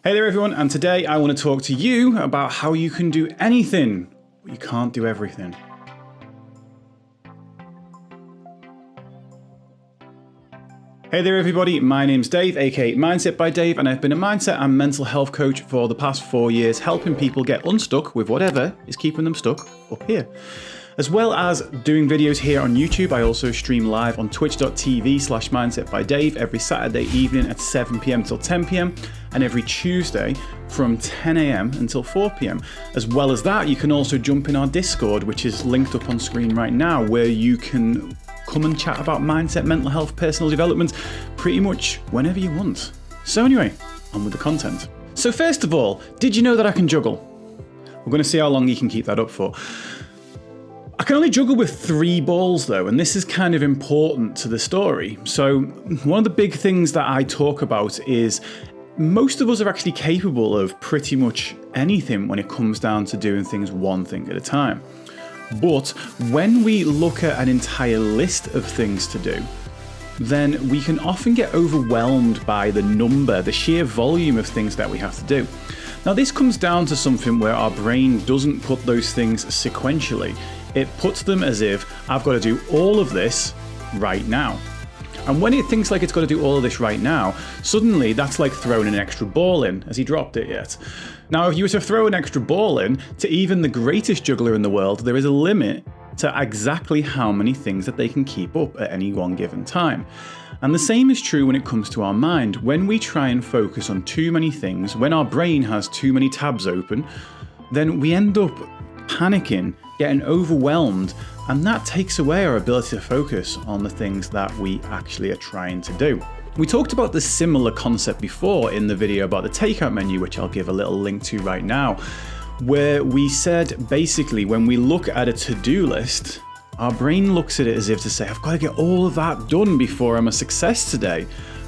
Hey there everyone, and today I want to talk to you about how you can do anything, but you can't do everything. Hey there everybody, my name's Dave, aka Mindset by Dave, and I've been a mindset and mental health coach for the past 4 years, helping people get unstuck with whatever is keeping them stuck up here. As well as doing videos here on YouTube, I also stream live on twitch.tv/mindsetbydave every Saturday evening at 7 PM till 10 PM and every Tuesday from 10 AM until 4 PM. As well as that, you can also jump in our Discord, which is linked up on screen right now, where you can come and chat about mindset, mental health, personal development, pretty much whenever you want. So anyway, on with the content. So first of all, did you know that I can juggle? We're going to see how long you can keep that up for. I can only juggle with 3 balls though, and this is kind of important to the story. So one of the big things that I talk about is most of us are actually capable of pretty much anything when it comes down to doing things one thing at a time. But when we look at an entire list of things to do, then we can often get overwhelmed by the sheer volume of things that we have to do. Now this comes down to something where our brain doesn't put those things sequentially. It puts them as if I've got to do all of this right now. And when it thinks like it's got to do all of this right now, suddenly that's like throwing an extra ball in. Has he dropped it yet? Now, if you were to throw an extra ball in to even the greatest juggler in the world, there is a limit to exactly how many things that they can keep up at any one given time. And the same is true when it comes to our mind. When we try and focus on too many things, when our brain has too many tabs open, then we end up panicking, getting overwhelmed, and that takes away our ability to focus on the things that we actually are trying to do. We talked about this similar concept before in the video about the takeout menu, which I'll give a little link to right now, where we said basically when we look at a to-do list, our brain looks at it as if to say, I've got to get all of that done before I'm a success today.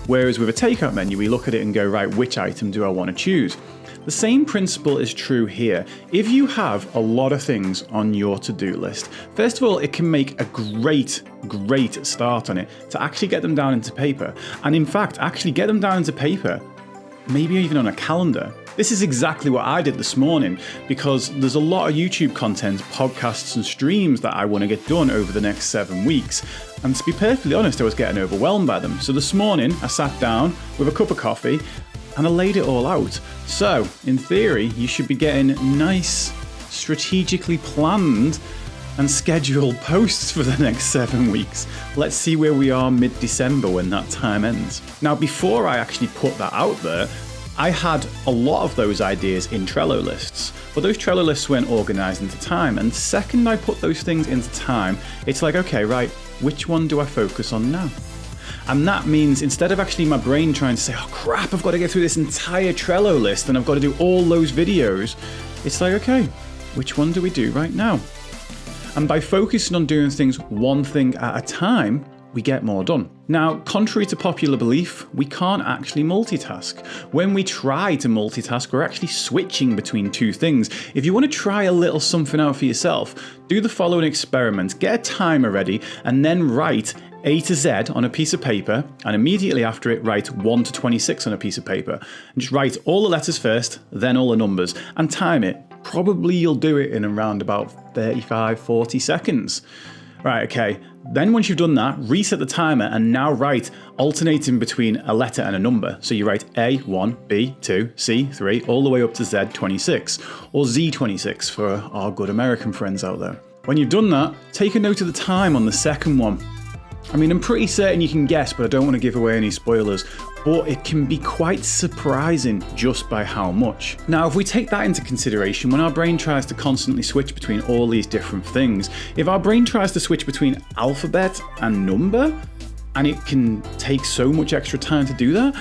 Whereas with a takeout menu, we look at it and go, right, which item do I want to choose? The same principle is true here. If you have a lot of things on your to-do list, first of all, it can make a great start on it to actually get them down into paper. And in fact, actually get them down into paper, maybe even on a calendar. This is exactly what I did this morning because there's a lot of YouTube content, podcasts and streams that I want to get done over the next 7 weeks. And to be perfectly honest, I was getting overwhelmed by them. So this morning I sat down with a cup of coffee and I laid it all out. So in theory, you should be getting nice, strategically planned and scheduled posts for the next 7 weeks. Let's see where we are mid-December when that time ends. Now, before I actually put that out there, I had a lot of those ideas in Trello lists, but those Trello lists weren't organized into time. And the second I put those things into time, it's like, okay, right, which one do I focus on now? And that means instead of actually my brain trying to say, oh crap, I've got to get through this entire Trello list and I've got to do all those videos, it's like, okay, which one do we do right now? And by focusing on doing things one thing at a time, we get more done. Now, contrary to popular belief, we can't actually multitask. When we try to multitask, we're actually switching between 2 things. If you want to try a little something out for yourself, do the following experiment. Get a timer ready and then write A to Z on a piece of paper, and immediately after it, write 1 to 26 on a piece of paper. And just write all the letters first, then all the numbers, and time it. Probably you'll do it in around about 35, 40 seconds. Right, okay. Then once you've done that, reset the timer and now write alternating between a letter and a number. So you write A1, B2, C3, all the way up to Z26, or Z26 for our good American friends out there. When you've done that, take a note of the time on the second one. I mean, I'm pretty certain you can guess, but I don't want to give away any spoilers, but it can be quite surprising just by how much. Now, if we take that into consideration, when our brain tries to constantly switch between all these different things, if our brain tries to switch between alphabet and number, and it can take so much extra time to do that,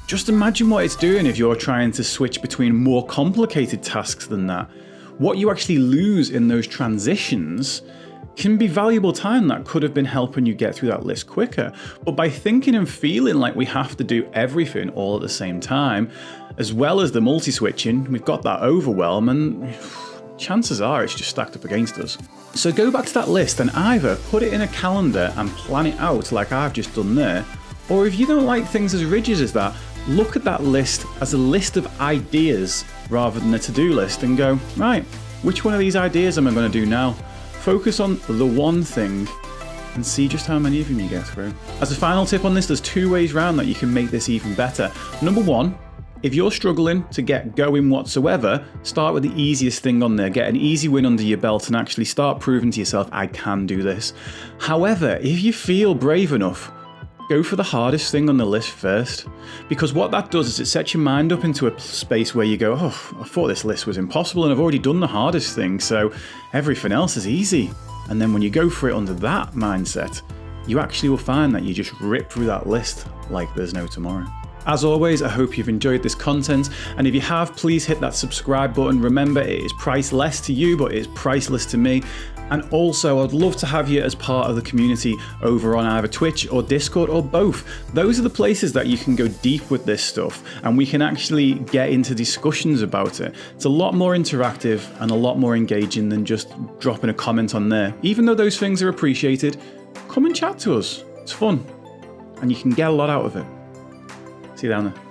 just imagine what it's doing if you're trying to switch between more complicated tasks than that. What you actually lose in those transitions can be valuable time that could have been helping you get through that list quicker. But by thinking and feeling like we have to do everything all at the same time, as well as the multi-switching, we've got that overwhelm and chances are it's just stacked up against us. So go back to that list and either put it in a calendar and plan it out like I've just done there, or if you don't like things as rigid as that, look at that list as a list of ideas rather than a to-do list and go, right, which one of these ideas am I going to do now? Focus on the one thing and see just how many of them you get through. As a final tip on this, there's 2 ways around that you can make this even better. Number 1, if you're struggling to get going whatsoever, start with the easiest thing on there. Get an easy win under your belt and actually start proving to yourself, I can do this. However, if you feel brave enough, go for the hardest thing on the list first. Because what that does is it sets your mind up into a space where you go, oh, I thought this list was impossible and I've already done the hardest thing, so everything else is easy. And then when you go for it under that mindset, you actually will find that you just rip through that list like there's no tomorrow. As always, I hope you've enjoyed this content, and if you have, please hit that subscribe button. Remember, it is priceless to you, but it is priceless to me. And also, I'd love to have you as part of the community over on either Twitch or Discord or both. Those are the places that you can go deep with this stuff, and we can actually get into discussions about it. It's a lot more interactive and a lot more engaging than just dropping a comment on there. Even though those things are appreciated, come and chat to us. It's fun, and you can get a lot out of it. See you down there.